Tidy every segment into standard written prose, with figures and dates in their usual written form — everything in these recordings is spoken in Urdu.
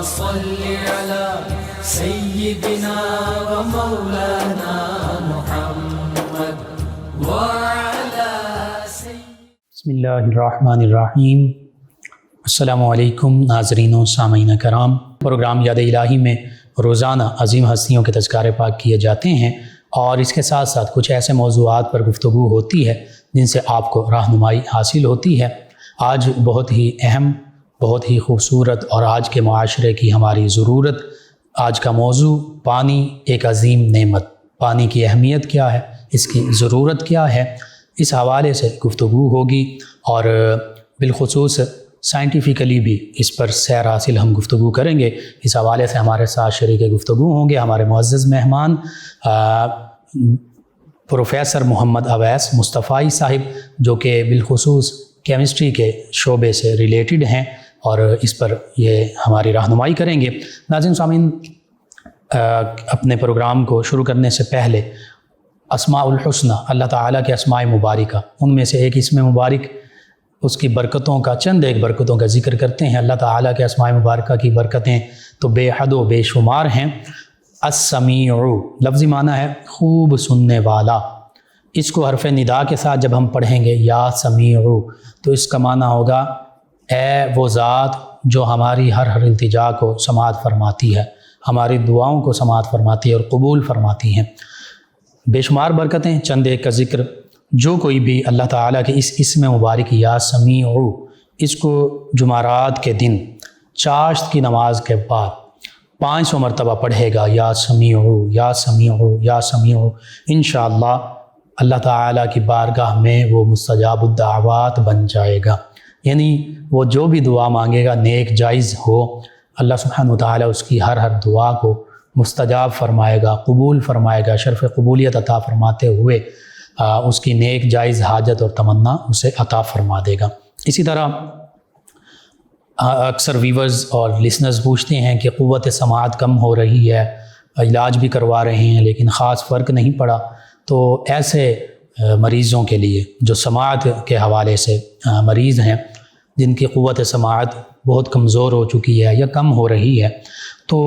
صل على سيدنا ومولانا محمد وعلى بسم اللہ الرحمن الرحیم۔ السلام علیکم ناظرین و سامعین کرام، پروگرام یاد الہی میں روزانہ عظیم ہستیوں کے تذکارے پاک کیے جاتے ہیں اور اس کے ساتھ ساتھ کچھ ایسے موضوعات پر گفتگو ہوتی ہے جن سے آپ کو رہنمائی حاصل ہوتی ہے۔ آج بہت ہی اہم، بہت ہی خوبصورت اور آج کے معاشرے کی ہماری ضرورت، آج کا موضوع پانی ایک عظیم نعمت، پانی کی اہمیت کیا ہے، اس کی ضرورت کیا ہے، اس حوالے سے گفتگو ہوگی اور بالخصوص سائنٹیفیکلی بھی اس پر سیر حاصل ہم گفتگو کریں گے۔ اس حوالے سے ہمارے ساتھ شریک گفتگو ہوں گے ہمارے معزز مہمان پروفیسر محمد اویس مصطفی صاحب، جو کہ بالخصوص کیمسٹری کے شعبے سے ریلیٹڈ ہیں اور اس پر یہ ہماری رہنمائی کریں گے۔ ناظرین سامعین، اپنے پروگرام کو شروع کرنے سے پہلے اسماء الحسنہ، اللہ تعالیٰ کے اسماء مبارکہ، ان میں سے ایک اسم مبارک، اس کی برکتوں کا چند ایک برکتوں کا ذکر کرتے ہیں۔ اللہ تعالیٰ کے اسماء مبارکہ کی برکتیں تو بے حد و بے شمار ہیں۔ السمیع لفظی معنی ہے خوب سننے والا۔ اس کو حرف ندا کے ساتھ جب ہم پڑھیں گے یا سمیع، تو اس کا معنی ہوگا اے وہ ذات جو ہماری ہر التجا کو سماعت فرماتی ہے، ہماری دعاؤں کو سماعت فرماتی ہے اور قبول فرماتی ہیں۔ بے شمار برکتیں، چند ایک کا ذکر۔ جو کوئی بھی اللہ تعالیٰ کے اس اسم مبارک یا سمیع، اس کو جمعرات کے دن چاشت کی نماز کے بعد 500 مرتبہ پڑھے گا، یا سمیع یا سمیع یا سمیع، انشاءاللہ اللہ تعالیٰ کی بارگاہ میں وہ مستجاب الدعوات بن جائے گا۔ یعنی وہ جو بھی دعا مانگے گا نیک جائز ہو، اللہ سبحانہ وتعالی اس کی ہر دعا کو مستجاب فرمائے گا، قبول فرمائے گا، شرف قبولیت عطا فرماتے ہوئے اس کی نیک جائز حاجت اور تمنا اسے عطا فرما دے گا۔ اسی طرح اکثر ویورز اور لسنرز پوچھتے ہیں کہ قوت سماعت کم ہو رہی ہے، علاج بھی کروا رہے ہیں لیکن خاص فرق نہیں پڑا، تو ایسے مریضوں کے لیے جو سماعت کے حوالے سے مریض ہیں، جن کی قوت سماعت بہت کمزور ہو چکی ہے یا کم ہو رہی ہے، تو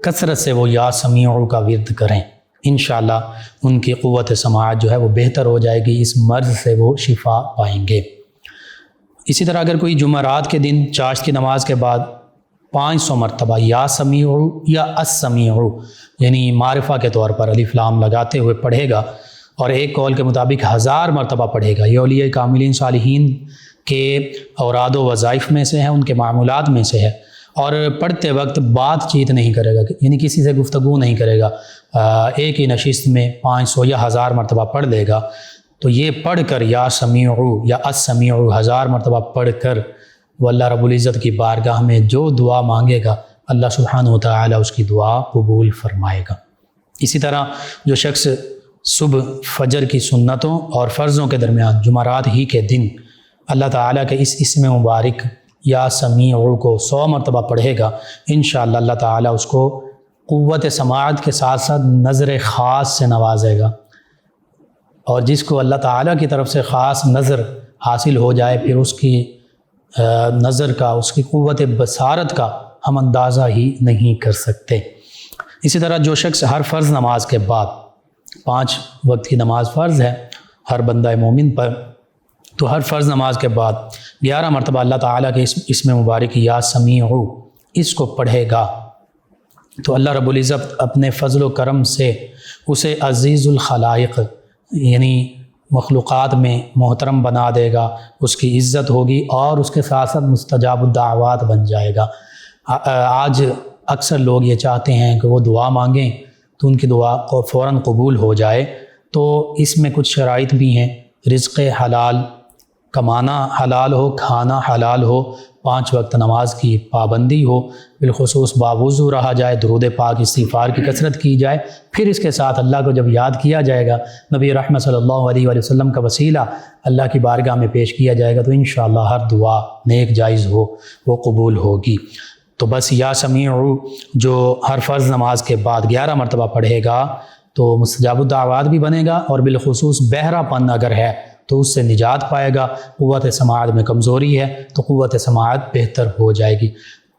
کثرت سے وہ یا سمیع کا ورد کریں، انشاءاللہ ان کی قوت سماعت جو ہے وہ بہتر ہو جائے گی، اس مرض سے وہ شفا پائیں گے۔ اسی طرح اگر کوئی جمعرات کے دن چاشت کی نماز کے بعد 500 مرتبہ یا سمیع یا السمیع، یعنی معرفہ کے طور پر الف لام لگاتے ہوئے پڑھے گا، اور ایک قول کے مطابق 1000 مرتبہ پڑھے گا، یہ اولیاء کاملین صالحین کے اوراد و وظائف میں سے ہے، ان کے معمولات میں سے ہے، اور پڑھتے وقت بات چیت نہیں کرے گا، یعنی کسی سے گفتگو نہیں کرے گا، ایک ہی نشست میں 500 یا 1000 مرتبہ پڑھ لے گا۔ تو یہ پڑھ کر یا سمیع یا السمیع 1000 مرتبہ پڑھ کر وہ اللہ رب العزت کی بارگاہ میں جو دعا مانگے گا، اللہ سبحانہ وتعالی اس کی دعا قبول فرمائے گا۔ اسی طرح جو شخص صبح فجر کی سنتوں اور فرضوں کے درمیان جمعرات ہی کے دن اللہ تعالیٰ کے اس اسم مبارک یا سمیع کو 100 مرتبہ پڑھے گا، انشاءاللہ اللہ تعالیٰ اس کو قوت سماعت کے ساتھ ساتھ نظر خاص سے نوازے گا، اور جس کو اللہ تعالیٰ کی طرف سے خاص نظر حاصل ہو جائے، پھر اس کی نظر کا، اس کی قوت بصارت کا ہم اندازہ ہی نہیں کر سکتے۔ اسی طرح جو شخص ہر فرض نماز کے بعد، 5 وقت کی نماز فرض ہے ہر بندہ مومن پر، تو ہر فرض نماز کے بعد 11 مرتبہ اللہ تعالیٰ کے اسم مبارک یا سمیع اس کو پڑھے گا، تو اللہ رب العزت اپنے فضل و کرم سے اسے عزیز الخلائق، یعنی مخلوقات میں محترم بنا دے گا، اس کی عزت ہوگی اور اس کے ساتھ ساتھ مستجاب الدعوات بن جائے گا۔ آج اکثر لوگ یہ چاہتے ہیں کہ وہ دعا مانگیں تو ان کی دعا کو فوراً قبول ہو جائے، تو اس میں کچھ شرائط بھی ہیں۔ رزق حلال، کمانا حلال ہو، کھانا حلال ہو، 5 وقت نماز کی پابندی ہو، بالخصوص باوضو رہا جائے، درود پاک استغفار کی کثرت کی جائے، پھر اس کے ساتھ اللہ کو جب یاد کیا جائے گا، نبی رحمت صلی اللہ علیہ وآلہ وسلم کا وسیلہ اللہ کی بارگاہ میں پیش کیا جائے گا، تو انشاءاللہ ہر دعا نیک جائز ہو وہ قبول ہوگی۔ تو بس یا سمیع جو ہر فرض نماز کے بعد 11 مرتبہ پڑھے گا تو مستجاب الدعوات بھی بنے گا، اور بالخصوص بہرا پن اگر ہے تو اس سے نجات پائے گا۔ قوت سماعت میں کمزوری ہے تو قوت سماعت بہتر ہو جائے گی۔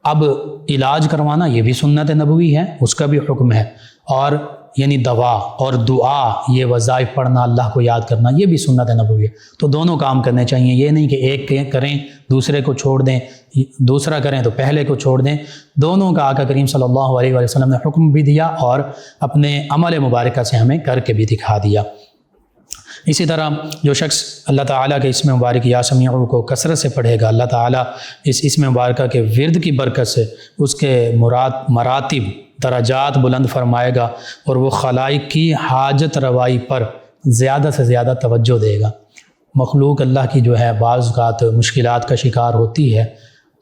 اب علاج کروانا یہ بھی سنت نبوی ہے، اس کا بھی حکم ہے، اور یعنی دوا اور دعا، یہ وظائف پڑھنا، اللہ کو یاد کرنا، یہ بھی سنت نبوی ہے۔ تو دونوں کام کرنے چاہیے، یہ نہیں کہ ایک کریں دوسرے کو چھوڑ دیں، دوسرا کریں تو پہلے کو چھوڑ دیں۔ دونوں کا آقا کریم صلی اللہ علیہ وآلہ وسلم نے حکم بھی دیا اور اپنے عمل مبارکہ سے ہمیں کر کے بھی دکھا دیا۔ اسی طرح جو شخص اللہ تعالیٰ کے اسم مبارک یا سمیع کو کثرت سے پڑھے گا، اللہ تعالیٰ اس اسم مبارکہ کے ورد کی برکت سے اس کے مراتب درجات بلند فرمائے گا، اور وہ خلائق کی حاجت روائی پر زیادہ سے زیادہ توجہ دے گا۔ مخلوق اللہ کی جو ہے بعض اوقات مشکلات کا شکار ہوتی ہے،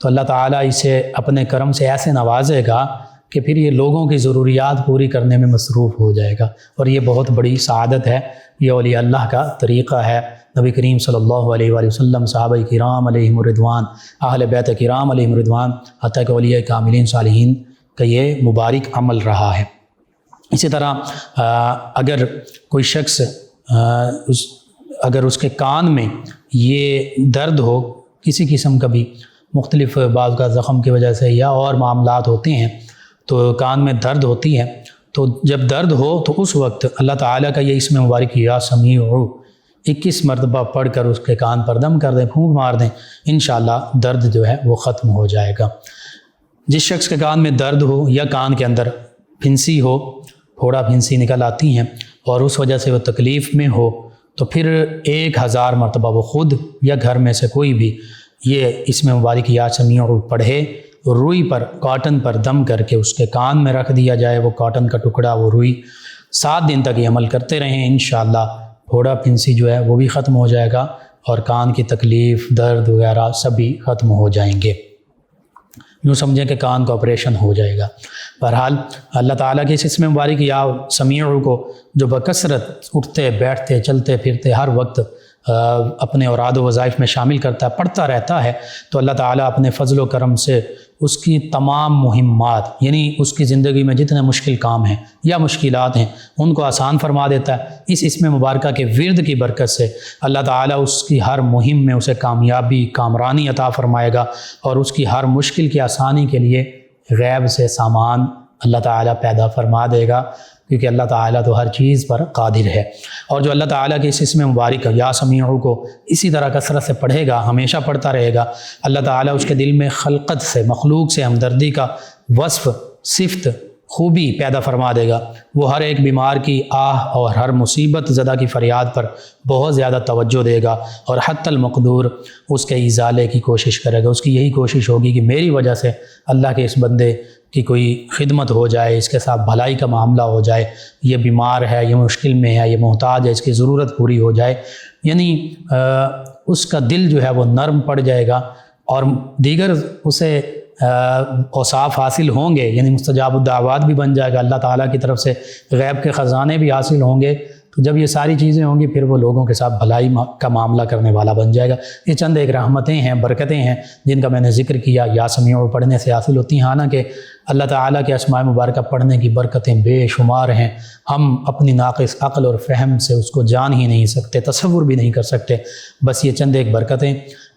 تو اللہ تعالیٰ اسے اپنے کرم سے ایسے نوازے گا کہ پھر یہ لوگوں کی ضروریات پوری کرنے میں مصروف ہو جائے گا، اور یہ بہت بڑی سعادت ہے، یہ اولیاء اللہ کا طریقہ ہے۔ نبی کریم صلی اللہ علیہ وآلہ وسلم، صحابہ کرام علیہم الرضوان، اہل بیت کرام علیہم الرضوان، حتیٰ کہ اولیاء کاملین صالحین کا یہ مبارک عمل رہا ہے۔ اسی طرح اگر کوئی شخص اگر اس کے کان میں یہ درد ہو کسی قسم کا بھی، مختلف بعض کا زخم کی وجہ سے یا اور معاملات ہوتے ہیں، تو کان میں درد ہوتی ہے، تو جب درد ہو تو اس وقت اللہ تعالیٰ کا یہ اسم مبارک یا سمیع 21 مرتبہ پڑھ کر اس کے کان پر دم کر دیں، پھونک مار دیں، انشاءاللہ درد جو ہے وہ ختم ہو جائے گا۔ جس شخص کے کان میں درد ہو یا کان کے اندر پھنسی ہو، پھوڑا پھنسی نکل آتی ہیں، اور اس وجہ سے وہ تکلیف میں ہو، تو پھر 1000 مرتبہ وہ خود یا گھر میں سے کوئی بھی یہ اسم مبارک یا سمیع پڑھے، روئی پر کاٹن پر دم کر کے اس کے کان میں رکھ دیا جائے، وہ کاٹن کا ٹکڑا، وہ روئی 7 دن تک یہ عمل کرتے رہیں، انشاءاللہ پھوڑا پھنسی جو ہے وہ بھی ختم ہو جائے گا، اور کان کی تکلیف، درد وغیرہ سب بھی ختم ہو جائیں گے۔ یوں سمجھیں کہ کان کا آپریشن ہو جائے گا۔ بہرحال اللہ تعالیٰ کے اس اسم مبارک یا سمیع کو جو بکثرت اٹھتے بیٹھتے چلتے پھرتے ہر وقت اپنے اوراد و وظائف میں شامل کرتا ہے، پڑھتا رہتا ہے، تو اللہ تعالیٰ اپنے فضل و کرم سے اس کی تمام مہمات، یعنی اس کی زندگی میں جتنے مشکل کام ہیں یا مشکلات ہیں، ان کو آسان فرما دیتا ہے۔ اس اسم مبارکہ کے ورد کی برکت سے اللہ تعالیٰ اس کی ہر مہم میں اسے کامیابی، کامرانی عطا فرمائے گا، اور اس کی ہر مشکل کی آسانی کے لیے غیب سے سامان اللہ تعالیٰ پیدا فرما دے گا، کیونکہ اللہ تعالیٰ تو ہر چیز پر قادر ہے۔ اور جو اللہ تعالیٰ کے اس اسم مبارک یا سمیع کو اسی طرح کثرت سے پڑھے گا، ہمیشہ پڑھتا رہے گا، اللہ تعالیٰ اس کے دل میں خلقت سے، مخلوق سے ہمدردی کا وصف، صفت، خوبی پیدا فرما دے گا۔ وہ ہر ایک بیمار کی آہ اور ہر مصیبت زدہ کی فریاد پر بہت زیادہ توجہ دے گا، اور حتی المقدور اس کے ازالے کی کوشش کرے گا۔ اس کی یہی کوشش ہوگی کہ میری وجہ سے اللہ کے اس بندے کی کوئی خدمت ہو جائے، اس کے ساتھ بھلائی کا معاملہ ہو جائے، یہ بیمار ہے، یہ مشکل میں ہے، یہ محتاج ہے، اس کی ضرورت پوری ہو جائے، یعنی اس کا دل جو ہے وہ نرم پڑ جائے گا، اور دیگر اسے اوصاف حاصل ہوں گے، یعنی مستجاب الدعوات بھی بن جائے گا، اللہ تعالیٰ کی طرف سے غیب کے خزانے بھی حاصل ہوں گے۔ تو جب یہ ساری چیزیں ہوں گی، پھر وہ لوگوں کے ساتھ بھلائی کا معاملہ کرنے والا بن جائے گا۔ یہ چند ایک رحمتیں ہیں، برکتیں ہیں، جن کا میں نے ذکر کیا، یا سمیع پڑھنے سے حاصل ہوتی ہیں۔ حالانکہ اللہ تعالیٰ کے اسماء مبارکہ پڑھنے کی برکتیں بے شمار ہیں، ہم اپنی ناقص عقل اور فہم سے اس کو جان ہی نہیں سکتے، تصور بھی نہیں کر سکتے۔ بس یہ چند ایک برکتیں،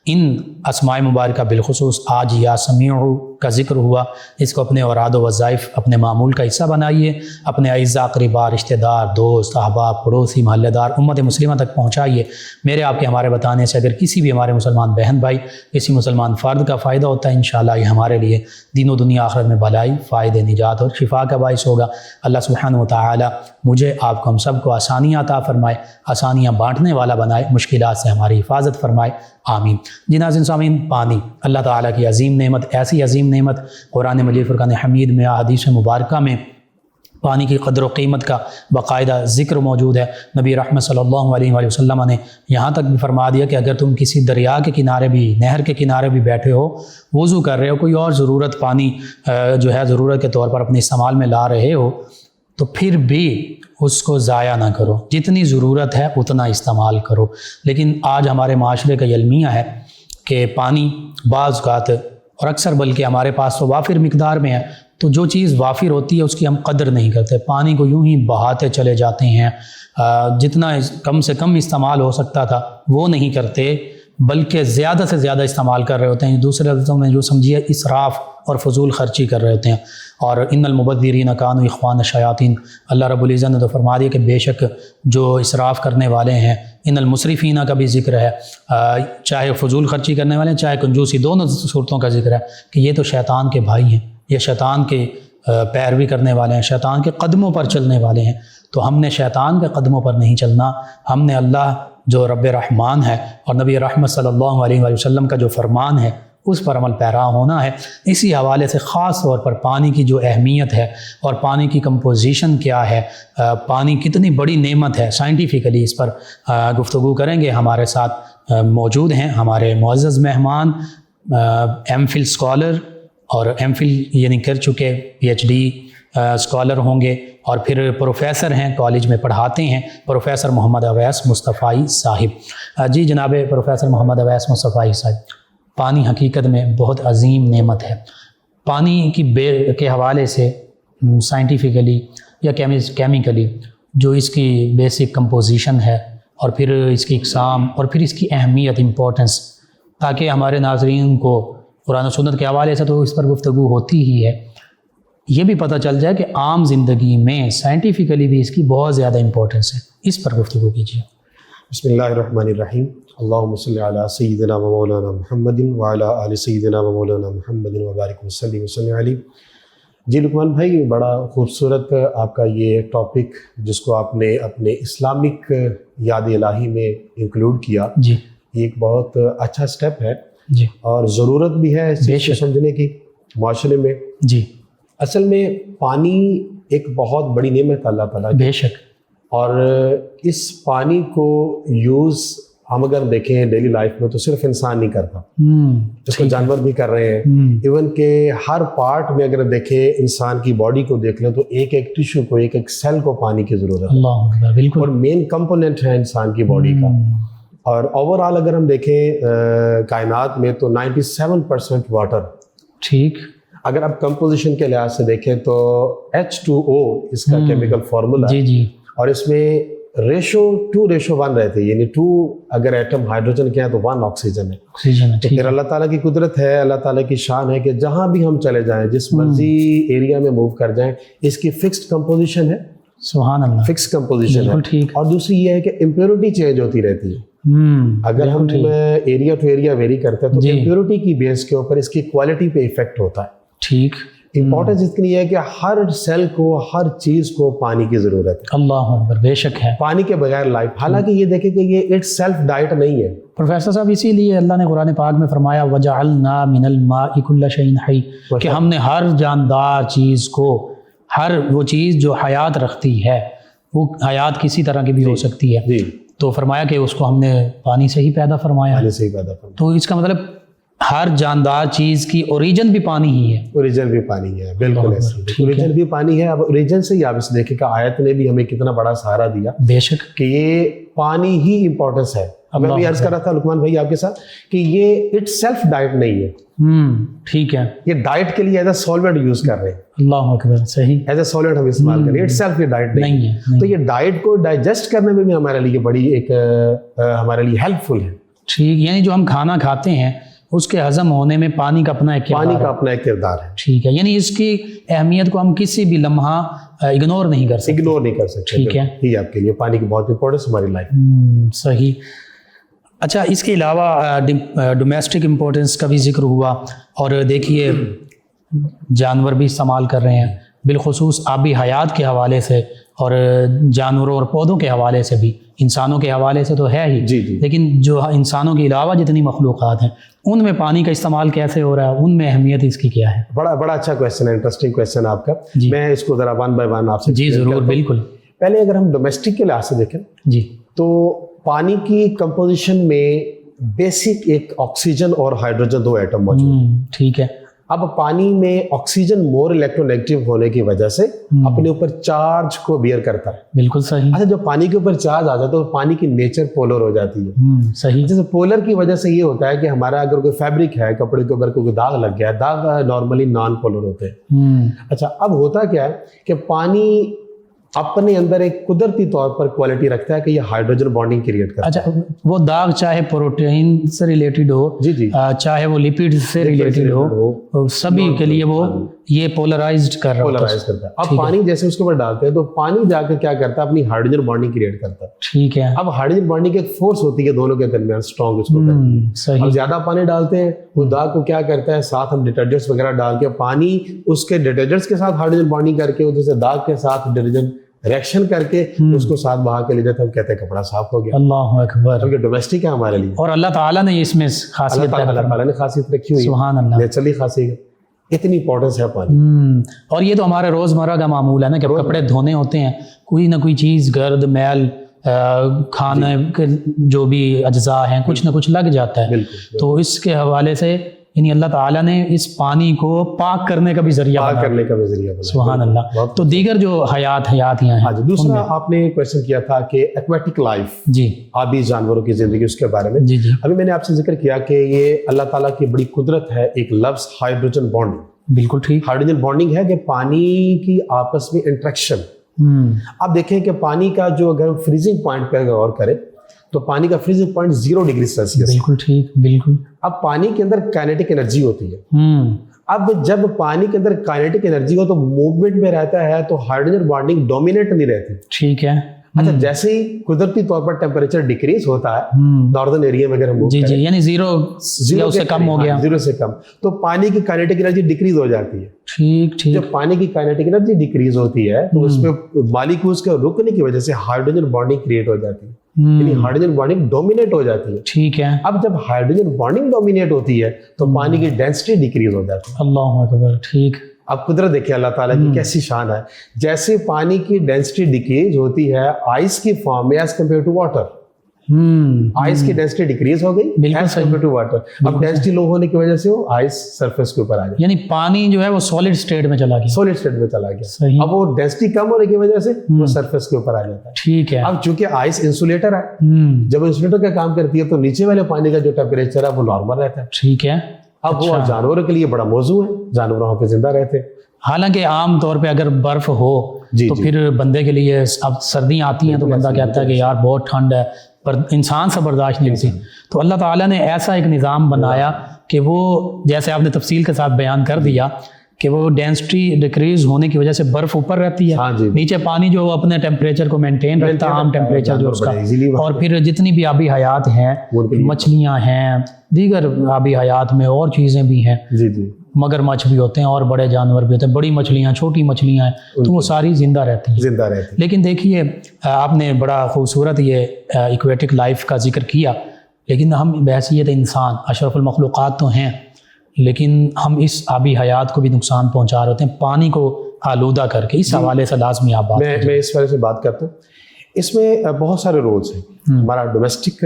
ان اسماء مبارکہ بالخصوص آج یا سمیع کا ذکر ہوا، اس کو اپنے اوراد و وظائف، اپنے معمول کا حصہ بنائیے، اپنے اعزاء، اقرباء، رشتہ دار، دوست، احباب، پڑوسی، محلہ دار، امت مسلمہ تک پہنچائیے۔ میرے آپ کے ہمارے بتانے سے اگر کسی بھی ہمارے مسلمان بہن بھائی، کسی مسلمان فرد کا فائدہ ہوتا ہے، انشاءاللہ یہ ہمارے لیے دین و دنیا آخرت میں بھلائی، فائدے، نجات اور شفا کا باعث ہوگا۔ اللہ سبحانہ و تعالی مجھے، آپ کو، ہم سب کو آسانیاں عطا فرمائے، آسانیاں بانٹنے والا بنائے، مشکلات سے ہماری حفاظت فرمائے، آمین۔ جی ناظرین سامعین، پانی اللہ تعالیٰ کی عظیم نعمت، ایسی عظیم نعمت قرآن مجید فرقان حمید میں، حدیث مبارکہ میں پانی کی قدر و قیمت کا باقاعدہ ذکر موجود ہے۔ نبی رحمت صلی اللہ علیہ وآلہ وسلم نے یہاں تک بھی فرما دیا کہ اگر تم کسی دریا کے کنارے بھی، نہر کے کنارے بھی بیٹھے ہو، وضو کر رہے ہو، کوئی اور ضرورت پانی جو ہے ضرورت کے طور پر اپنے استعمال میں لا رہے ہو، تو پھر بھی اس کو ضائع نہ کرو، جتنی ضرورت ہے اتنا استعمال کرو۔ لیکن آج ہمارے معاشرے کا یہ المیہ ہے کہ پانی بعض اوقات، اور اکثر بلکہ ہمارے پاس تو وافر مقدار میں ہے، تو جو چیز وافر ہوتی ہے اس کی ہم قدر نہیں کرتے، پانی کو یوں ہی بہاتے چلے جاتے ہیں، جتنا کم سے کم استعمال ہو سکتا تھا وہ نہیں کرتے، بلکہ زیادہ سے زیادہ استعمال کر رہے ہوتے ہیں۔ دوسرے لفظوں میں جو سمجھیے اسراف اور فضول خرچی کر رہے ہوتے ہیں. اور ان المبذرین کانوا اخوان الشیاطین، اللہ رب العزت نے تو فرما دیا کہ بے شک جو اسراف کرنے والے ہیں، ان المسرفین کا بھی ذکر ہے، چاہے فضول خرچی کرنے والے ہیں چاہے کنجوسی، دونوں صورتوں کا ذکر ہے کہ یہ تو شیطان کے بھائی ہیں، یہ شیطان کے پیروی کرنے والے ہیں، شیطان کے قدموں پر چلنے والے ہیں. تو ہم نے شیطان کے قدموں پر نہیں چلنا، ہم نے اللہ جو رب رحمان ہے اور نبی رحمت صلی اللہ علیہ وآلہ وسلم کا جو فرمان ہے اس پر عمل پیرا ہونا ہے. اسی حوالے سے خاص طور پر پانی کی جو اہمیت ہے اور پانی کی کمپوزیشن کیا ہے، پانی کتنی بڑی نعمت ہے، سائنٹیفکلی اس پر گفتگو کریں گے. ہمارے ساتھ موجود ہیں ہمارے معزز مہمان، ایم فل اسکالر اور ایم فل یعنی کر چکے پی ایچ ڈی اسکالر ہوں گے، اور پھر پروفیسر ہیں، کالج میں پڑھاتے ہیں، پروفیسر محمد اویس مصطفی صاحب. جی جناب پروفیسر محمد اویس مصطفی صاحب، پانی حقیقت میں بہت عظیم نعمت ہے. پانی کی کے حوالے سے سائنٹیفکلی یا کیمیکلی جو اس کی بیسک کمپوزیشن ہے اور پھر اس کی اقسام اور پھر اس کی اہمیت، امپورٹنس، تاکہ ہمارے ناظرین کو قرآن و سنت کے حوالے سے تو اس پر گفتگو ہوتی ہی ہے، یہ بھی پتہ چل جائے کہ عام زندگی میں سائنٹیفکلی بھی اس کی بہت زیادہ امپورٹنس ہے. اس پر گفتگو کیجیے. بسم اللہ الرحمن الرحیم. اللہم صلی علی سیدنا و مولانا محمد وعلی آل سیدنا و مولانا محمد وبارک وسلم علیہ. جی لقمان بھائی، بڑا خوبصورت آپ کا یہ ٹاپک جس کو آپ نے اپنے اسلامک یاد الہی میں انکلوڈ کیا، جی یہ ایک بہت اچھا سٹیپ ہے جی، اور ضرورت بھی ہے اس چیز کو سمجھنے کی معاشرے میں. جی اصل میں پانی ایک بہت بڑی نعمت ہے اللہ تعالیٰ کی، بے شک، اور اس پانی کو یوز ہم اگر دیکھیں ڈیلی لائف میں تو صرف انسان نہیں کرتا، اس کو جانور بھی کر رہے ہیں. ایون کہ ہر پارٹ میں اگر دیکھیں انسان کی باڈی کو دیکھ لیں تو ایک ایک ٹیشو کو، ایک ایک سیل کو پانی کی ضرورت ہے، اللہ اکبر، بالکل، اور مین کمپوننٹ ہے انسان کی باڈی کا. اور اوور آل اگر ہم دیکھیں کائنات میں تو 97% واٹر. ٹھیک، اگر آپ کمپوزیشن کے لحاظ سے دیکھیں تو H2O اس کا کیمیکل فارمولا، جی جی، اور اس میں ریشو 2:1 رہتے، یعنی 2 اگر ایٹم ہائیڈروجن کے ہیں تو 1 آکسیجن ہے. آکسیجن ہے. تو پھر اللہ تعالیٰ کی قدرت ہے، اللہ تعالیٰ کی شان ہے کہ جہاں بھی ہم چلے جائیں، جس مرضی ایریا میں موو کر جائیں، اس کی فکسڈ کمپوزیشن ہے. سبحان اللہ، فکس کمپوزیشن ہے. ٹھیک. اور دوسری یہ ہے کہ امپیورٹی چینج ہوتی رہتی ہے. اگر ہم ایریا ٹو ایریا ویری کرتے ہیں تو امپیورٹی کی بیس کے اوپر اس کی کوالٹی پہ ایفیکٹ ہوتا ہے. ٹھیک. امپورٹنس اتنی ہے کہ ہر سیل کو، ہر چیز کو پانی کی ضرورت ہے. اللہ اکبر، بے شک ہے. پانی کے بغیر لائف، حالانکہ یہ دیکھیں کہ یہ اٹ سیلف ڈائٹ نہیں ہے. پروفیسر صاحب، اسی لیے اللہ نے قرآن پاک میں فرمایا وَجَعَلْنَا مِنَ الْمَاءِ كُلَّ شَيْءٍ حَيٍّ، کہ ہم نے ہر جاندار چیز کو، ہر وہ چیز جو حیات رکھتی ہے، وہ حیات کسی طرح کی بھی ہو سکتی ہے، تو فرمایا کہ اس کو ہم نے پانی سے ہی پیدا فرمایا. پانی سے ہی پیدا فرمایا. تو اس کا مطلب ہر جاندار چیز کی اوریجن بھی پانی ہی ہے. اوریجن بھی پانی ہے، بالکل ایسے. اوریجن بھی پانی ہے. اب اوریجن سے ہی آپ اس دیکھیں کہ آیت نے بھی ہمیں کتنا بڑا سہارا دیا. بے شک کہ یہ پانی ہی امپورٹنس ہے. میں بھی عرض کر رہا تھا لقمان بھائی آپ کے ساتھ کہ یہ اٹ سیلف ڈائٹ نہیں ہے. ٹھیک ہے. یہ ڈائٹ کے لیے ایز اے سالوینٹ یوز کر رہے ہیں. اللہ اکبر، صحیح. ایز اے سالوینٹ ہم استعمال کر رہے ہیں. اٹ سیلف یہ ڈائٹ نہیں ہے. تو یہ ڈائٹ کو ڈائجسٹ کرنے میں بھی ہمارے لیے بڑی ایک ہمارے لیے ہیلپ فل ہے. ٹھیک، یعنی جو ہم کھانا کھاتے ہیں اس کے ہضم ہونے میں پانی کا اپنا ایک کردار ہے. ٹھیک ہے، یعنی اس کی اہمیت کو ہم کسی بھی لمحہ اگنور نہیں کر سکتے. ٹھیک ہے، یہ آپ کے لیے پانی کی بہت امپورٹنس ہماری لائف. صحیح. اچھا، اس کے علاوہ ڈومیسٹک امپورٹنس کا بھی ذکر ہوا، اور دیکھیے جانور بھی استعمال کر رہے ہیں، بالخصوص آبی حیات کے حوالے سے، اور جانوروں اور پودوں کے حوالے سے بھی، انسانوں کے حوالے سے تو ہے ہی. لیکن جو انسانوں کے علاوہ جتنی مخلوقات ہیں ان میں پانی کا استعمال کیسے ہو رہا ہے، ان میں اہمیت اس کی کیا ہے؟ بڑا اچھا کویسچن ہے، انٹرسٹنگ کویسچن آپ کا. میں اس کو ذرا 1 by 1 آپ سے. جی ضرور، بالکل. پہلے اگر ہم ڈومیسٹک کے لحاظ سے دیکھیں جی تو پانی کی کمپوزیشن میں بیسک ایک آکسیجن اور ہائیڈروجن 2 ایٹم موجود ہیں. ٹھیک ہے. اب پانی میں آکسیجن مور الیکٹرونیگیٹو ہونے کی وجہ سے اپنے اوپر چارج کو بیئر کرتا ہے. بالکل صحیح. اچھا، جب پانی کے اوپر چارج آ جاتا ہے تو پانی کی نیچر پولر ہو جاتی ہے. صحیح. جیسے پولر کی وجہ سے یہ ہوتا ہے کہ ہمارا اگر کوئی فیبرک ہے، کپڑے کے اوپر کوئی داغ لگ گیا ہے، داغ نارملی نان پولر ہوتے ہیں. اچھا، اب ہوتا کیا ہے کہ پانی اپنے اندر ایک قدرتی طور پر کوالٹی رکھتا ہے کہ یہ ہائیڈروجن بانڈنگ کریٹ کرتا ہے. اچھا وہ داغ چاہے پروٹین سے ریلیٹڈ ہو جی جی چاہے وہ لپڈ سے ریلیٹڈ ہو سبھی کے لیے وہ یہ پولرائزڈ کر رہا پولرائز کرتا ہے. اب پانی جیسے اس کے اوپر ڈالتے ہیں تو پانی جا کے کیا کرتا ہے اپنی ہائیڈروجن بانڈنگ کریٹ کرتا ہے. ٹھیک ہے. اب ہائیڈروجن بانڈنگ ایک فورس ہوتی ہے دونوں کے درمیان اسٹرانگ اس کو کہتے ہیں. صحیح. اب زیادہ پانی ڈالتے ہیں وہ داغ کو کیا کرتا ہے ساتھ ہم ڈٹرجنٹس وغیرہ ڈال کے پانی اس کے ڈٹرجنٹس کے ساتھ ہائیڈروجن بانڈنگ کر کے ادھر سے داغ کے ساتھ ڈٹرجنٹ ریئیکشن کر کے اس کو ساتھ بہا کے لے جاتے ہیں. ہم کہتے ہیں کپڑا صاف ہو گیا. اللہ اکبر. کیونکہ ڈومیسٹک ہے ہمارے لیے اور اللہ تعالیٰ نے اس میں خاصیت اللہ تعالیٰ نے خاصیت رکھی ہوئی ہے. سبحان اللہ. نیچرلی خاصیت اتنی امپورٹنس ہے پانی. اور یہ تو ہمارے روزمرہ کا معمول ہے نا کہ کپڑے دھونے ہوتے ہیں کوئی نہ کوئی چیز گرد میل کھانے کے جو بھی اجزاء ہیں کچھ نہ کچھ لگ جاتا ہے. تو اس کے حوالے سے یعنی اللہ تعالیٰ نے اس پانی کو پاک کرنے کا بھی ذریعہ پاک کرنے کا بھی ذریعہ بنا. سبحان اللہ. تو دیگر جو حیاتیاں ہیں. دوسرا آپ نے کویشچن کیا تھا کہ ایکویٹک لائف جی آبی جانوروں کی زندگی اس کے بارے میں. جی جی ابھی میں نے آپ سے ذکر کیا کہ یہ اللہ تعالیٰ کی بڑی قدرت ہے ایک لفظ ہائیڈروجن بانڈنگ. بالکل ٹھیک. ہائیڈروجن بانڈنگ ہے کہ پانی کی آپس میں انٹریکشن. آپ دیکھیں کہ پانی کا جو اگر ہم فریزنگ پوائنٹ پہ غور کریں تو پانی کا فریزنگ پوائنٹ 0 ڈگری سیلسیس. بالکل ٹھیک. بالکل. اب پانی کے اندر کائنیٹک انرجی ہوتی ہے. اب جب پانی کے اندر کائنیٹک انرجی ہو تو موومنٹ میں رہتا ہے تو ہائیڈروجن بانڈنگ ڈومینیٹ نہیں رہتی. ٹھیک ہے. اچھا جیسے ہی قدرتی طور پر ٹیمپریچر ڈیکریز ہوتا ہے ناردرن ایریا میں اگر ہم جی جی یعنی 0 سے کم ہو گیا 0 سے کم تو پانی کی کائنیٹک انرجی ڈیکریز ہو جاتی ہے. ٹھیک ٹھیک. جب پانی کی کائنیٹک انرجی ڈیکریز ہوتی ہے تو اس میں مالیکولز کے رکنے کی وجہ سے ہائیڈروجن بانڈنگ کریٹ ہو جاتی ہے. یعنی ہائیڈروجن بانڈنگ ڈومینیٹ ہو جاتی ہے. ٹھیک ہے. اب جب ہائیڈروجن بانڈنگ ڈومینیٹ ہوتی ہے تو پانی کی ڈینسٹی ڈیکریز ہو جاتی ہے. اللہ اکبر. ٹھیک. اب قدرت دیکھیں اللہ تعالیٰ کی کیسی شان ہے. جیسے پانی کی ڈینسٹی ڈیکریز ہوتی ہے آئس کی فارم میں as compare to water. Ice کی ڈینسٹی ڈیکریز ہو گئی ایز کمپیئر ٹو واٹر. اب ڈینسٹی لو ہونے کی وجہ سے وہ آئس سرفیس کے اوپر آ جائے. یعنی پانی جو ہے وہ سالڈ اسٹیٹ میں چلا گیا. سالڈ اسٹیٹ میں چلا گیا. اب وہ ڈینسٹی کم ہونے کی وجہ سے وہ سرفیس کے اوپر آ جاتا ہے. ٹھیک ہے. اب چونکہ آئس انسولیٹر ہے جب انسولیٹر کا کام کرتی ہے تو نیچے والے پانی کا جو ٹیمپریچر ہے وہ نارمل رہتا ہے. ٹھیک ہے. اب وہ جانوروں کے لیے بڑا موضوع ہے. جانور وہاں پہ زندہ رہتے. حالانکہ عام طور پہ اگر برف ہو تو پھر بندے کے لیے اب سردیاں آتی ہیں تو بندہ کہتا ہے کہ یار بہت ٹھنڈ ہے پر انسان سے برداشت نہیں ہوتی. تو اللہ تعالیٰ نے ایسا ایک نظام بنایا کہ وہ جیسے آپ نے تفصیل کے ساتھ بیان کر دیا کہ وہ ڈینسٹی ڈیکریز ہونے کی وجہ سے برف اوپر رہتی ہے نیچے پانی جو اپنے ٹیمپریچر کو مینٹین رکھتا ہے عام ٹیمپریچر جو اس کا. اور پھر جتنی بھی آبی حیات ہیں مچھلیاں ہیں دیگر آبی حیات میں اور چیزیں بھی ہیں مگر مچھ بھی ہوتے ہیں اور بڑے جانور بھی ہوتے ہیں بڑی مچھلیاں چھوٹی مچھلیاں ہیں تو وہ ساری زندہ رہتی ہیں. لیکن دیکھیے آپ نے بڑا خوبصورت یہ ایکویٹک لائف کا ذکر کیا لیکن ہم بحیثیت انسان اشرف المخلوقات تو ہیں لیکن ہم اس آبی حیات کو بھی نقصان پہنچا رہے ہوتے ہیں پانی کو آلودہ کر کے. اس حوالے سے لازمی آپ بات میں اس وجہ سے بات کرتا ہوں. اس میں بہت سارے رولز ہیں. ہمارا ڈومیسٹک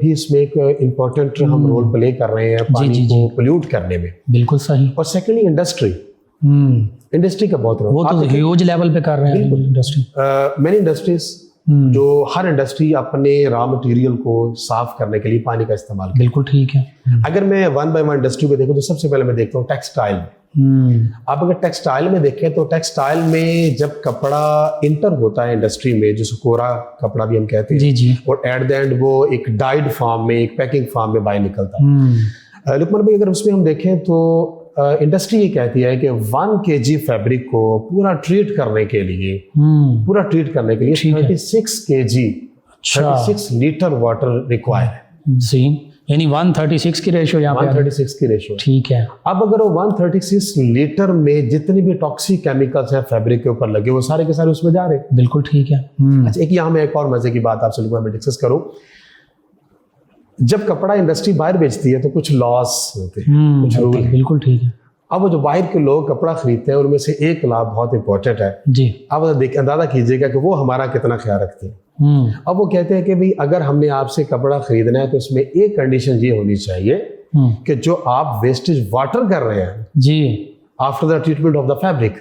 بھی اس میں ایک امپورٹنٹ ہم رول پلے کر رہے ہیں پانی کو پولیوٹ کرنے میں. بالکل صحیح. اور سیکنڈلی انڈسٹری کا بہت رول. وہ تو ہیوج لیول پہ کر رہے ہیں انڈسٹری. مینی انڈسٹریز جو ہر انڈسٹری اپنے را مٹیریل کو صاف کرنے کے لیے پانی کا استعمال کرتی ہے. بالکل ٹھیک ہے. اگر میں 1 by 1 انڈسٹری کو دیکھوں تو سب سے پہلے میں دیکھتا ہوں ٹیکسٹائل. آپ اگر ٹیکسٹائل میں دیکھیں تو ٹیکسٹائل میں جب کپڑا انٹر ہوتا ہے انڈسٹری میں جس کو کورا کپڑا بھی ہم کہتے ہیں اور ایٹ دی اینڈ وہ ایک ڈائڈ فارم میں ایک پیکنگ فارم میں باہر نکلتا ہے. لقمان بھائی اگر اس میں ہم دیکھیں تو انڈسٹری یہ کہتی ہے کہ 1 kg فیبرک کو پورا ٹریٹ کرنے کے لیے 36 kg 36 لیٹر واٹر ریکوائر ہے. یعنی 136 کی ریشو یہاں پہ 136 کی ریشو. ٹھیک ہے. اب اگر وہ 136 لیٹر میں جتنے بھی ٹاکسک کیمیکلز ہیں فیبرک کے اوپر لگے وہ سارے کے سارے اس میں جا رہے ہیں. بالکل ٹھیک ہے. اچھا ایک یہاں میں ایک اور مزے کی بات آپ سے میں ڈسکس کروں. جب کپڑا انڈسٹری باہر بیچتی ہے تو کچھ لاس ہوتے ہیں کچھ رول. بالکل ٹھیک ہے. اب وہ جو باہر کے لوگ کپڑا خریدتے ہیں ان میں سے ایک لا بہت امپورٹنٹ ہے. اب اندازہ کیجیے گا کہ وہ ہمارا کتنا خیال رکھتے ہیں. اب وہ کہتے ہیں کہ بھائی اگر ہم نے آپ سے کپڑا خریدنا ہے تو اس میں ایک کنڈیشن یہ ہونی چاہیے کہ جو آپ ویسٹیج واٹر کر رہے ہیں after the treatment of the fabric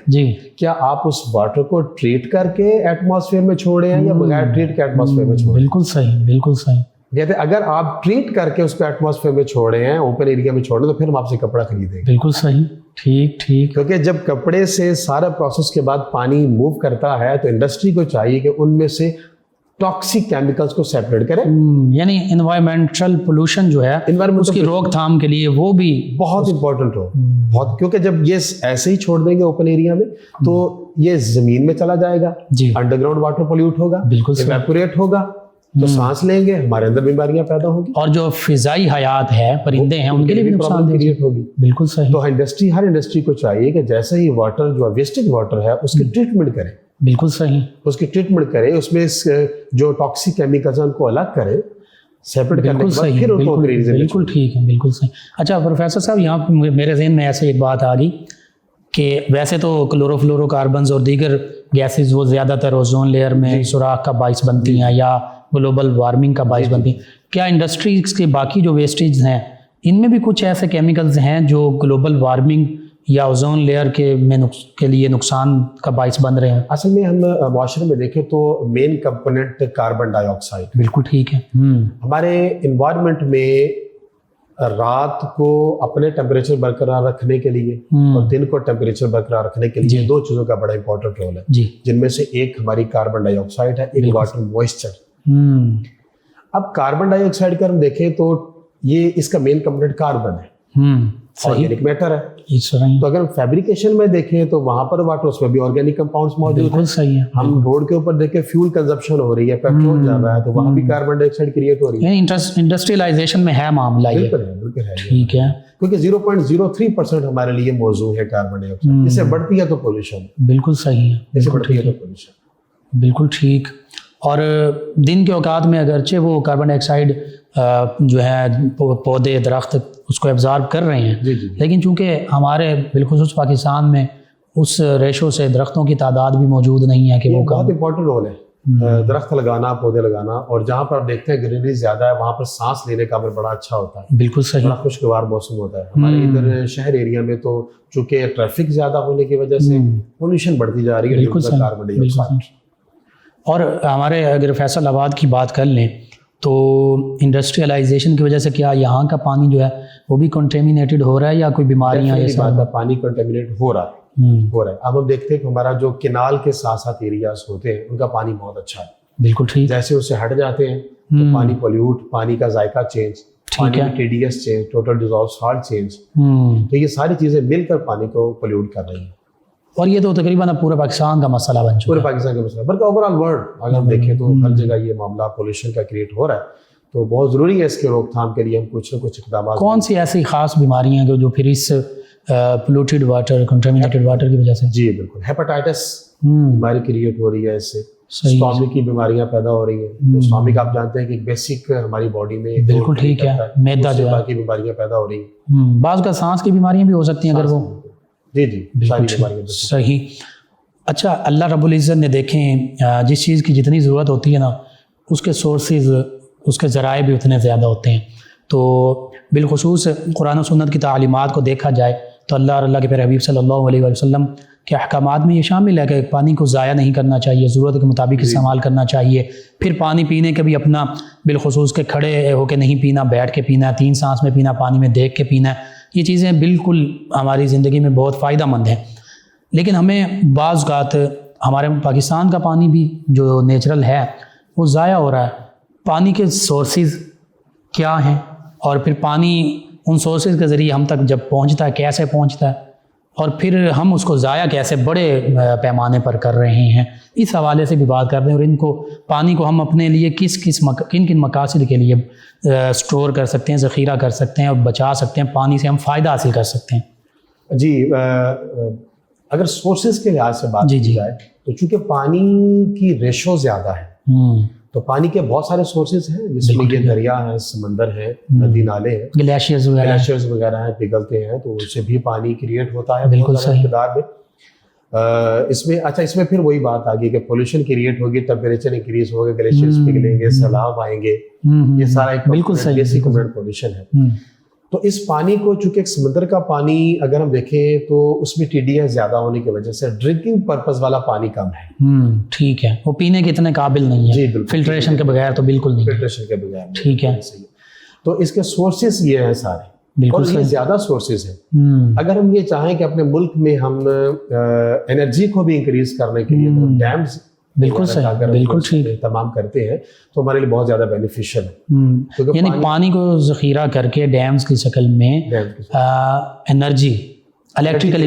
کیا آپ اس واٹر کو ٹریٹ کر کے ایٹماسفیئر میں چھوڑے ہیں یا بغیر ٹریٹ کے ایٹماسفیئر میں چھوڑے. بالکل صحیح. بالکل صحیح. کہتے ہیں اگر آپ ٹریٹ کر کے اس کو ایٹماسفیئر میں چھوڑے ہیں اوپن ایریا میں چھوڑے تو پھر ہم آپ سے کپڑا خریدیں گے. بالکل صحیح. ٹھیک ٹھیک. کیونکہ جب کپڑے سے سارا پروسیس کے بعد پانی موو کرتا ہے تو انڈسٹری کو چاہیے کہ ان میں سے ٹاکسک کیمیکلز کو سیپریٹ کرے. یعنی انوائرمنٹل پولوشن جو ہے اس کی روک تھام کے لیے وہ بھی بہت امپورٹنٹ ہو بہت, کیونکہ جب یہ ایسے ہی چھوڑ دیں گے اوپن ایریا میں تو یہ زمین میں چلا جائے گا, انڈر گراؤنڈ واٹر پولیوٹ ہوگا, ایویپوریٹ ہوگا, تو سانس لیں گے, ہمارے اندر بیماریاں پیدا ہوگی, اور جو فضائی حیات ہے پرندے ہیں ان کے لیے بھی نقصان دہ کریٹ ہوگی. بالکل صحیح. تو ہر انڈسٹری کو چاہیے کہ جیسے ہی واٹر جو ویسٹیج واٹر ہے اس کی ٹریٹمنٹ کرے. بالکل صحیح. اس کی ٹریٹمنٹ کرے, اس میں جو ٹاکسک کیمیکلز ہیں ان کو الگ کرے, سیپریٹ کرنے کے بعد پھر ان کو بالکل ٹھیک ہے. بالکل صحیح. اچھا پروفیسر صاحب, یہاں پہ میرے ذہن میں ایسے ایک بات آ گئی کہ ویسے تو کلورو فلورو کاربنز اور دیگر گیسز وہ زیادہ تر اوزون لیئر میں سوراخ کا باعث بنتی ہیں یا گلوبل وارمنگ کا باعث بنتی ہیں. کیا انڈسٹریز کے باقی جو ویسٹیج ہیں ان میں بھی کچھ ایسے کیمیکلز ہیں جو گلوبل وارمنگ یا اوزون لیئر کے لیے نقصان کا باعث بن رہے ہیں؟ اصل میں ہم معاشرے میں دیکھیں تو مین کمپوننٹ کاربن ڈائی آکسائڈ. بالکل ٹھیک ہے. ہمارے انوائرمنٹ میں رات کو اپنے ٹیمپریچر برقرار رکھنے کے لیے اور دن کو ٹیمپریچر برقرار رکھنے کے لیے دو چیزوں کا بڑا امپورٹنٹ رول ہے, جن میں سے ایک ہماری کاربن ڈائی آکسائڈ ہے, ایک واٹر موئسچر. اب کاربن ڈائی آکسائڈ کا ہم دیکھیں تو یہ اس کا مین کمپوننٹ کاربن ہے, آرگینک میٹر ہے. تو اگر فیبریکیشن میں دیکھیں تو وہاں پر واٹر, اس میں بھی آرگینک کمپاؤنڈز موجود ہیں. ہم روڈ کے اوپر دیکھیں فیول کنزمپشن ہو رہی ہے, پیٹرول جا رہا ہے, تو وہاں بھی کاربن ڈائی آکسائڈ کریٹ ہو رہی ہے. انڈسٹریلائزیشن میں ہے معاملہ یہ. بالکل ہے. ٹھیک ہے. کیونکہ 0.03% ہمارے لیے موضوع ہے کاربن ڈائی آکسائڈ. اس سے بڑھتی ہے تو پولوشن. بالکل صحیح ہے. اس سے بڑھتی ہے تو پولوشن. بالکل ٹھیک. اور دن کے اوقات میں اگرچہ وہ کاربن ڈائی آکسائڈ جو ہے پودے درخت اس کو ایبزارب کر رہے ہیں, لیکن چونکہ ہمارے بالخصوص پاکستان میں اس ریشو سے درختوں کی تعداد بھی موجود نہیں ہے کہ وہ بہت امپورٹنٹ رول ہے. درخت لگانا, پودے لگانا, اور جہاں پر آپ دیکھتے ہیں گرینری زیادہ ہے وہاں پر سانس لینے کا عمل بڑا اچھا ہوتا ہے. بالکل صحیح. بڑا خوشگوار موسم ہوتا ہے. ہمارے ادھر شہر ایریا میں تو چونکہ ٹریفک زیادہ ہونے کی وجہ سے پولوشن بڑھتی جا رہی ہے. بالکل صحیح. اور ہمارے اگر فیصل آباد کی بات کر لیں تو انڈسٹریلائزیشن کی وجہ سے کیا یہاں کا پانی جو ہے وہ بھی کنٹیمینیٹڈ ہو رہا ہے یا کوئی بیماریاں پانی کنٹیمنیٹ ہو رہا ہے. اب ہم دیکھتے ہیں کہ ہمارا جو کینال کے ساتھ ساتھ ایریاز ہوتے ہیں ان کا پانی بہت اچھا ہے. بالکل ٹھیک. جیسے اس سے ہٹ جاتے ہیں تو پانی پولیوٹ, پانی کا ذائقہ چینج, پانی میں TDS change, total dissolve salt change, تو یہ ساری چیزیں مل کر پانی کو پولیوٹ کر رہی ہیں. اور یہ تو تقریباً پورے پاکستان کا مسئلہ بن چکا ہے. پورے پاکستان کا مسئلہ بلکہ اوور آل ورلڈ اگر ہم دیکھیں تو ہر جگہ یہ معاملہ پولوشن کا کریٹ ہو رہا ہے. تو بہت ضروری ہے اس کے روک تھام کے لیے ہم کچھ نہ کچھ اقدامات. کون سی ایسی خاص بیماریاں ہیں جو پھر اس پولوٹیڈ واٹر کنٹیمینیٹڈ واٹر کی وجہ سے؟ جی بالکل. ہیپاٹائٹس بیماری کریٹ ہو رہی ہے اس سے. اسٹامک کی بیماریاں پیدا ہو رہی ہیں. اسٹامک آپ جانتے ہیں کہ ایک بیسک ہماری باڈی میں بالکل ٹھیک ہے معدہ جو ہے, باقی بیماریاں پیدا ہو رہی ہیں. بعض کا سانس کی بیماریاں بھی ہو سکتی ہیں اگر وہ. جی ساری بیماریاں. صحیح. اچھا اللہ رب العزت نے دیکھیں جس چیز کی جتنی ضرورت ہوتی ہے نا اس کے سورسز اس کے ذرائع بھی اتنے زیادہ ہوتے ہیں. تو بالخصوص قرآن و سنت کی تعلیمات کو دیکھا جائے تو اللہ اور اللہ کے پیارے حبیب صلی اللہ علیہ وسلم کے احکامات میں یہ شامل ہے کہ پانی کو ضائع نہیں کرنا چاہیے, ضرورت کے مطابق استعمال کرنا چاہیے. پھر پانی پینے کے بھی اپنا بالخصوص کہ کھڑے ہو کے نہیں پینا, بیٹھ کے پینا, 3 سانس میں پینا, پانی میں دیکھ کے پینا. یہ چیزیں بالکل ہماری زندگی میں بہت فائدہ مند ہیں. لیکن ہمیں بعض اوقات ہمارے پاکستان کا پانی بھی جو نیچرل ہے وہ ضائع ہو رہا ہے. پانی کے سورسز کیا ہیں اور پھر پانی ان سورسز کے ذریعے ہم تک جب پہنچتا ہے کیسے پہنچتا ہے, اور پھر ہم اس کو ضائع کیسے بڑے پیمانے پر کر رہے ہیں, اس حوالے سے بھی بات کرتے ہیں. اور ان کو پانی کو ہم اپنے لیے کن مقاصد کے لیے سٹور کر سکتے ہیں, ذخیرہ کر سکتے ہیں اور بچا سکتے ہیں, پانی سے ہم فائدہ حاصل کر سکتے ہیں. جی اگر سورسز کے لحاظ سے بات کی جائے تو چونکہ پانی کی ریشو زیادہ ہے تو پانی کے بہت سارے سورسز ہیں جس میں یہ دریا ہے, سمندر ہے, ندی نالے ہیں, گلیشیئرز وغیرہ ہیں, پگھلتے ہیں, تو اس سے بھی پانی کریٹ ہوتا ہے بالکل صحیح مقدار میں. اس میں پھر وہی بات آ گئی کہ پولوشن کریٹ ہوگی, ٹیمپریچر انکریز ہوگا, گلیشیئرز پگھلیں گے, سیلاب آئیں گے, یہ سارا ایک بالکل بیسک پولوشن ہے. تو اس پانی کو چونکہ ایک سمندر کا پانی اگر ہم دیکھیں تو اس میں TDS زیادہ ہونے کی وجہ سے ڈرنکنگ پرپز والا پانی کم ہے. ٹھیک ہے, وہ پینے کے اتنے قابل نہیں ہے. جی بالکل, فلٹریشن کے بغیر تو بالکل نہیں. فلٹریشن کے بغیر ٹھیک ہے. تو اس کے سورسز یہ ہیں سارے بالکل اور یہ زیادہ سورسز ہیں. اگر ہم یہ چاہیں کہ اپنے ملک میں ہم انرجی کو بھی انکریز کرنے کے لیے ڈیمز بالکل صحیح، بالکل ٹھیک اہتمام کرتے ہیں تو ہمارے لیے بہت زیادہ بینیفیشل ہے. یعنی پانی کو ذخیرہ کر کے ڈیمز کی شکل میں انرجی، الیکٹریکل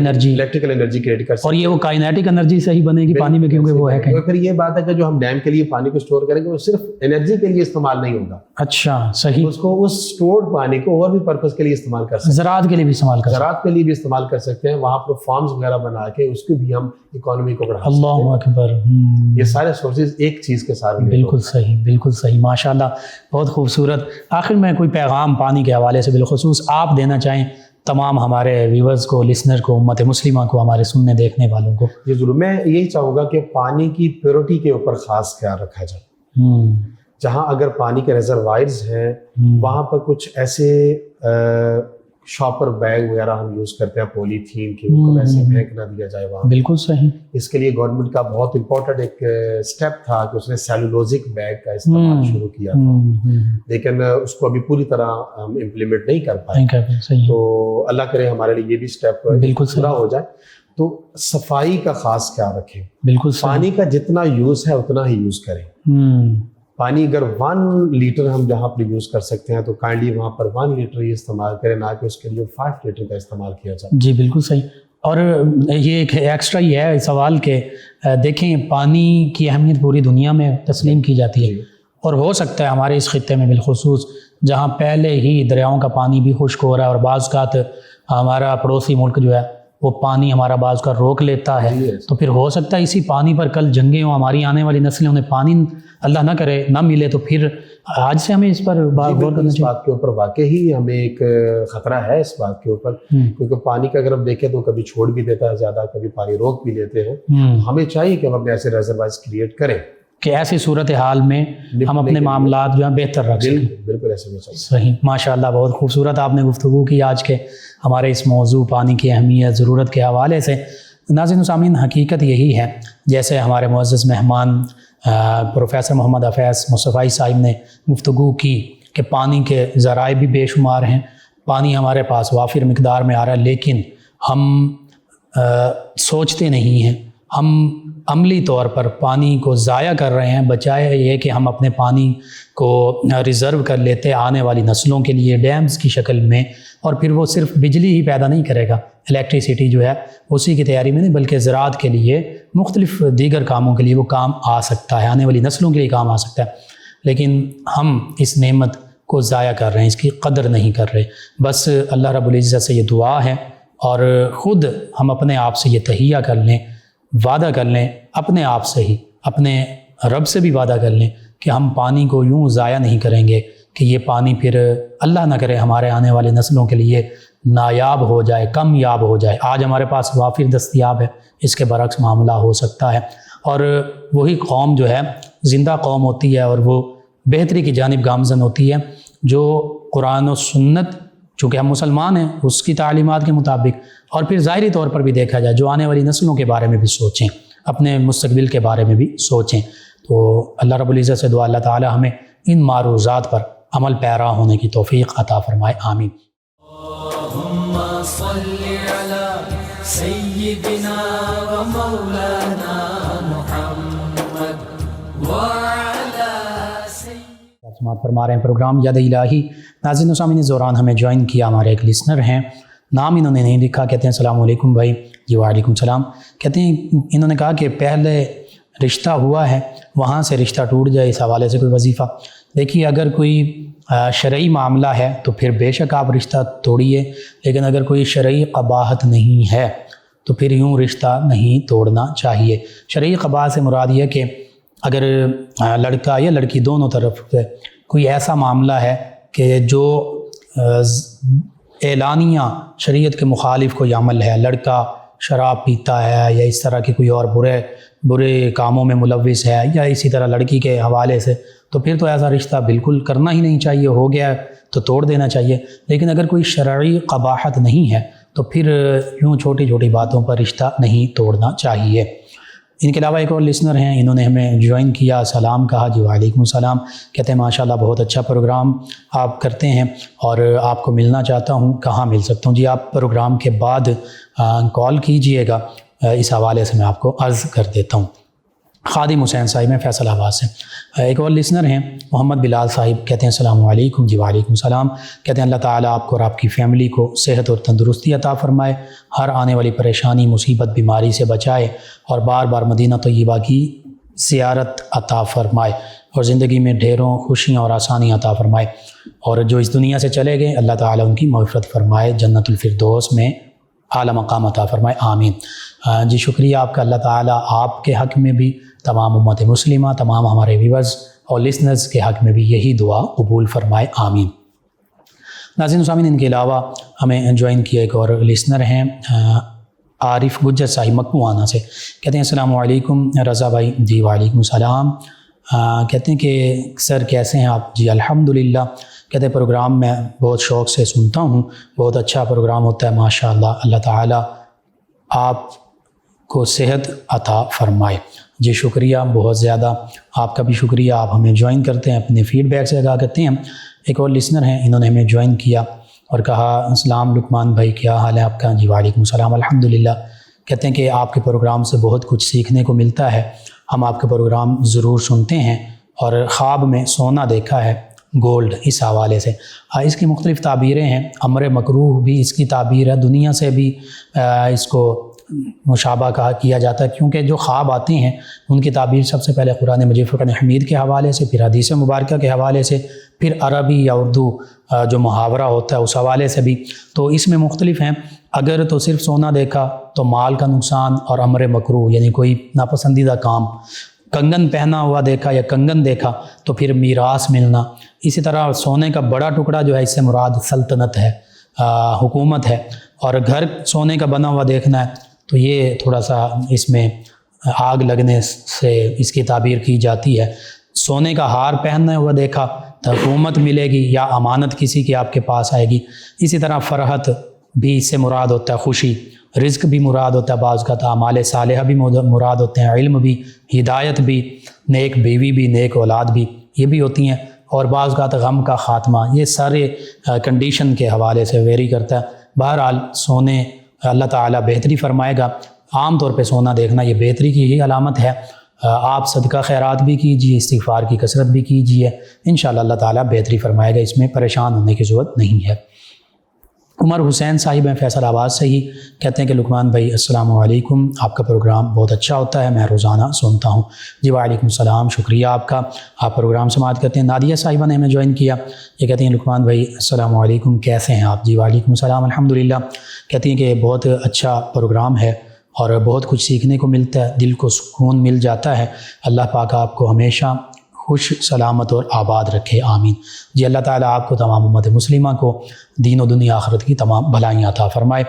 انرجی کریٹ کر سکتے اور یہ وہ کائنیٹک انرجی سے ہی بنے گی پانی میں، کیونکہ وہ ہے ہیں. پھر یہ بات ہے کہ جو ہم ڈیم کے لیے پانی کو اسٹور کریں گے وہ صرف انرجی کے لیے استعمال نہیں ہوگا. اچھا صحیح، اس کو اس اسٹورڈ پانی کو اور بھی پرپز کے لیے استعمال کر سکتے ہیں. زراعت کے لیے بھی استعمال کر سکتے زراعت کے لیے بھی استعمال کر سکتے ہیں. وہاں پر فارمز وغیرہ بنا کے اس کی بھی ہم اکانومی کو بڑھا سکتے ہیں. اللہ اکبر. یہ سارے سورسز ایک چیز کے ساتھ. بالکل صحیح، بالکل صحیح، ماشاء اللہ، بہت خوبصورت. آخر میں کوئی پیغام پانی کے حوالے سے بالخصوص آپ دینا چاہیں تمام ہمارے ویورز کو، لسنر کو، امت مسلمہ کو، ہمارے سننے دیکھنے والوں کو؟ جی ضرور. میں یہی چاہوں گا کہ پانی کی پیورٹی کے اوپر خاص خیال رکھا جائے. جہاں اگر پانی کے ریزروائرز ہیں وہاں پر کچھ ایسے شاپر بیگ وغیرہ ہم یوز کرتے ہیں پولی تھین کی، ان کو ویسے پھینک نہ دیا جائے وہاں. بالکل صحیح. اس کے لیے گورنمنٹ کا بہت امپورٹنٹ ایک اسٹیپ تھا کہ اس نے سیلولوزک بیگ کا استعمال شروع کیا تھا، لیکن اس کو ابھی پوری طرح ہم امپلیمنٹ نہیں کر پائے. تو اللہ کرے ہمارے لیے یہ بھی اسٹیپ پورا ہو جائے. تو صفائی کا خاص خیال رکھیں. بالکل. پانی کا جتنا یوز ہے اتنا ہی یوز کریں. پانی اگر 1 لیٹر ہم جہاں پر یوز کر سکتے ہیں تو کائنڈلی وہاں پر 1 لیٹر ہی استعمال کریں، نہ کہ اس کے لیے 5 لیٹر کا استعمال کیا جائے. جی بالکل صحیح. اور یہ ایک ایکسٹرا یہ ہے سوال کہ دیکھیں پانی کی اہمیت پوری دنیا میں تسلیم کی جاتی ہے، اور ہو سکتا ہے ہمارے اس خطے میں بالخصوص جہاں پہلے ہی دریاؤں کا پانی بھی خشک ہو رہا ہے، اور بعض اوقات ہمارا پڑوسی ملک جو ہے وہ پانی ہمارا بعض کا روک لیتا ہے، تو پھر ہو سکتا ہے اسی پانی پر کل جنگیں ہوں، ہماری آنے والی نسلیں انہیں پانی اللہ نہ کرے نہ ملے، تو پھر آج سے ہمیں اس پر غور کرنا چاہیے. اس بات کے اوپر واقعی ہمیں ایک خطرہ ہے اس بات کے اوپر، کیونکہ پانی کا اگر ہم دیکھیں تو کبھی چھوڑ بھی دیتا ہے زیادہ، کبھی پانی روک بھی لیتے ہیں. ہمیں چاہیے کہ ہم اپنے ایسے ریزروائرز کریٹ کریں کہ ایسی صورتحال میں ہم اپنے معاملات جو ہیں بہتر رکھ سکیں. بالکل ایسے میں چاہیے. صحیح، ماشاءاللہ، بہت خوبصورت آپ نے گفتگو کی آج کے ہمارے اس موضوع پانی کی اہمیت، ضرورت کے حوالے سے. ناظرین و سامعین، حقیقت یہی ہے جیسے ہمارے معزز مہمان پروفیسر محمد حفیظ مصطفی صاحب نے گفتگو کی کہ پانی کے ذرائع بھی بے شمار ہیں، پانی ہمارے پاس وافر مقدار میں آ رہا ہے، لیکن ہم سوچتے نہیں ہیں، ہم عملی طور پر پانی کو ضائع کر رہے ہیں، بجائے یہ کہ ہم اپنے پانی کو ریزرو کر لیتے آنے والی نسلوں کے لیے ڈیمز کی شکل میں، اور پھر وہ صرف بجلی ہی پیدا نہیں کرے گا، الیکٹریسٹی جو ہے اسی کی تیاری میں نہیں بلکہ زراعت کے لیے، مختلف دیگر کاموں کے لیے وہ کام آ سکتا ہے، آنے والی نسلوں کے لیے کام آ سکتا ہے. لیکن ہم اس نعمت کو ضائع کر رہے ہیں، اس کی قدر نہیں کر رہے. بس اللہ رب العزت سے یہ دعا ہے، اور خود ہم اپنے آپ سے یہ تہیہ کر لیں، وعدہ کر لیں اپنے آپ سے ہی، اپنے رب سے بھی وعدہ کر لیں کہ ہم پانی کو یوں ضائع نہیں کریں گے کہ یہ پانی پھر اللہ نہ کرے ہمارے آنے والے نسلوں کے لیے نایاب ہو جائے، کم یاب ہو جائے. آج ہمارے پاس وافر دستیاب ہے، اس کے برعکس معاملہ ہو سکتا ہے. اور وہی قوم جو ہے زندہ قوم ہوتی ہے، اور وہ بہتری کی جانب گامزن ہوتی ہے جو قرآن و سنت، چونکہ ہم مسلمان ہیں، اس کی تعلیمات کے مطابق، اور پھر ظاہری طور پر بھی دیکھا جائے جو آنے والی نسلوں کے بارے میں بھی سوچیں، اپنے مستقبل کے بارے میں بھی سوچیں. تو اللہ رب العزت سے دعا اللہ تعالی ہمیں ان معروضات پر عمل پیرا ہونے کی توفیق عطا فرمائے. آمین. اللہم صلی علی سیدنا و مولانا محمد وعلی سماعت فرما رہے ہیں پروگرام یاد الہی. ناظرین و سامعین، دوران ہمیں جوائن کیا ہمارے ایک لسنر ہیں، نام انہوں نے نہیں لکھا، کہتے ہیں السلام علیکم بھائی. جی وعلیکم السلام. کہتے ہیں انہوں نے کہا کہ پہلے رشتہ ہوا ہے، وہاں سے رشتہ ٹوٹ جائے، اس حوالے سے کوئی وظیفہ. دیکھیے اگر کوئی شرعی معاملہ ہے تو پھر بے شک آپ رشتہ توڑیے، لیکن اگر کوئی شرعی قباحت نہیں ہے تو پھر یوں رشتہ نہیں توڑنا چاہیے. شرعی قباحت سے مراد یہ کہ اگر لڑکا یا لڑکی دونوں طرف سے کوئی ایسا معاملہ ہے کہ جو اعلانیہ شریعت کے مخالف کوئی عمل ہے، لڑکا شراب پیتا ہے یا اس طرح کے کوئی اور برے کاموں میں ملوث ہے، یا اسی طرح لڑکی کے حوالے سے، تو پھر تو ایسا رشتہ بالکل کرنا ہی نہیں چاہیے، ہو گیا تو توڑ دینا چاہیے. لیکن اگر کوئی شرعی قباحت نہیں ہے تو پھر یوں چھوٹی چھوٹی باتوں پر رشتہ نہیں توڑنا چاہیے. ان کے علاوہ ایک اور لسنر ہیں، انہوں نے ہمیں جوائن کیا، سلام کہا جی وعلیکم السلام، کہتے ہیں ماشاءاللہ بہت اچھا پروگرام آپ کرتے ہیں اور آپ کو ملنا چاہتا ہوں، کہاں مل سکتا ہوں؟ جی آپ پروگرام کے بعد کال کیجئے گا، اس حوالے سے میں آپ کو عرض کر دیتا ہوں۔ خادم حسین صاحب ہیں فیصل آباد سے۔ ایک اور لسنر ہیں محمد بلال صاحب، کہتے ہیں السلام علیکم جی وعلیکم السلام، کہتے ہیں اللہ تعالیٰ آپ کو اور آپ کی فیملی کو صحت اور تندرستی عطا فرمائے، ہر آنے والی پریشانی مصیبت بیماری سے بچائے اور بار بار مدینہ طیبہ کی زیارت عطا فرمائے اور زندگی میں ڈھیروں خوشیاں اور آسانی عطا فرمائے، اور جو اس دنیا سے چلے گئے اللہ تعالیٰ ان کی مغفرت فرمائے، جنت الفردوس میں اعلیٰ مقام عطا فرمائے، آمین۔ جی شکریہ آپ کا، اللہ تعالیٰ آپ کے حق میں بھی، تمام امت مسلمہ، تمام ہمارے ویورز اور لسنرز کے حق میں بھی یہی دعا قبول فرمائے، آمین۔ ناظرین و سامعین، ان کے علاوہ ہمیں جوائن کیا ایک اور لسنر ہیں عارف گجر صاحب مکوانا سے، کہتے ہیں السلام علیکم رضا بھائی جی وعلیکم السلام، کہتے ہیں کہ سر کیسے ہیں آپ؟ جی الحمدللہ، کہتے ہیں پروگرام میں بہت شوق سے سنتا ہوں، بہت اچھا پروگرام ہوتا ہے ماشاءاللہ، اللہ تعالیٰ آپ کو صحت عطا فرمائے۔ جی شکریہ بہت زیادہ، آپ کا بھی شکریہ، آپ ہمیں جوائن کرتے ہیں، اپنے فیڈ بیک سے آگاہ کرتے ہیں۔ ایک اور لسنر ہیں، انہوں نے ہمیں جوائن کیا اور کہا السلام لقمان بھائی کیا حال ہے آپ کا؟ جی وعلیکم السلام الحمدللہ، کہتے ہیں کہ آپ کے پروگرام سے بہت کچھ سیکھنے کو ملتا ہے، ہم آپ کے پروگرام ضرور سنتے ہیں اور خواب میں سونا دیکھا ہے گولڈ، اس حوالے سے اس کی مختلف تعبیریں ہیں، امر مکروہ بھی اس کی تعبیر ہے، دنیا سے بھی اس کو مشابہ کیا جاتا ہے، کیونکہ جو خواب آتے ہیں ان کی تعبیر سب سے پہلے قرآن مجید فرقان حمید کے حوالے سے، پھر حدیث مبارکہ کے حوالے سے، پھر عربی یا اردو جو محاورہ ہوتا ہے اس حوالے سے بھی، تو اس میں مختلف ہیں۔ اگر تو صرف سونا دیکھا تو مال کا نقصان اور امر مکروہ یعنی کوئی ناپسندیدہ کام، کنگن پہنا ہوا دیکھا یا کنگن دیکھا تو پھر میراث ملنا، اسی طرح سونے کا بڑا ٹکڑا جو ہے اس سے مراد سلطنت ہے، حکومت ہے، اور گھر سونے کا بنا ہوا دیکھنا ہے تو یہ تھوڑا سا اس میں آگ لگنے سے اس کی تعبیر کی جاتی ہے۔ سونے کا ہار پہننے ہوا دیکھا تو حکومت ملے گی یا امانت کسی کی آپ کے پاس آئے گی، اسی طرح فرحت بھی اس سے مراد ہوتا ہے، خوشی، رزق بھی مراد ہوتا ہے، بعض کا اعمال صالحہ بھی مراد ہوتے ہیں، علم بھی، ہدایت بھی، نیک بیوی بھی، نیک اولاد بھی، یہ بھی ہوتی ہیں، اور بعض کا غم کا خاتمہ، یہ سارے کنڈیشن کے حوالے سے ویری کرتا ہے۔ بہرحال سونے اللہ تعالیٰ بہتری فرمائے گا، عام طور پہ سونا دیکھنا یہ بہتری کی ہی علامت ہے، آپ صدقہ خیرات بھی کیجیے، استغفار کی کثرت بھی کیجیے، انشاءاللہ اللہ تعالیٰ بہتری فرمائے گا، اس میں پریشان ہونے کی ضرورت نہیں ہے۔ عمر حسین صاحب ہیں فیصل آباد سے ہی، کہتے ہیں کہ لقمان بھائی السلام علیکم، آپ کا پروگرام بہت اچھا ہوتا ہے، میں روزانہ سنتا ہوں۔ جی وعلیکم السلام، شکریہ آپ کا، آپ پروگرام سماعت کرتے ہیں۔ نادیہ صاحبہ نے ہمیں جوائن کیا، یہ کہتی ہیں لقمان بھائی السلام علیکم، کیسے ہیں آپ؟ جی وعلیکم السلام الحمدللہ، کہتی ہیں کہ بہت اچھا پروگرام ہے اور بہت کچھ سیکھنے کو ملتا ہے، دل کو سکون مل جاتا ہے، اللہ پاک آپ کو ہمیشہ خوش سلامت اور آباد رکھے، آمین۔ جی اللہ تعالیٰ آپ کو، تمام امت مسلمہ کو دین و دنیا آخرت کی تمام بھلائیاں عطا فرمائے۔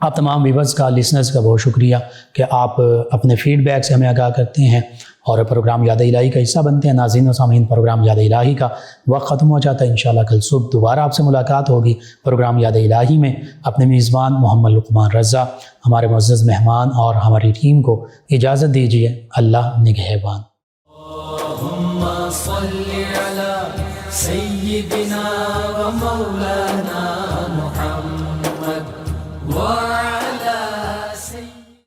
آپ تمام ویورز کا، لسنرز کا بہت شکریہ کہ آپ اپنے فیڈ بیک سے ہمیں آگاہ کرتے ہیں اور پروگرام یاد الہی کا حصہ بنتے ہیں۔ ناظرین و سامعین، پروگرام یاد الہی کا وقت ختم ہو جاتا ہے، انشاءاللہ کل صبح دوبارہ آپ سے ملاقات ہوگی پروگرام یاد الہی میں۔ اپنے میزبان محمد لقمان رضا، ہمارے معزز مہمان اور ہماری ٹیم کو اجازت دیجیے، اللہ نگہبان۔ اللهم صل على سيدنا ومولانا محمد وعلى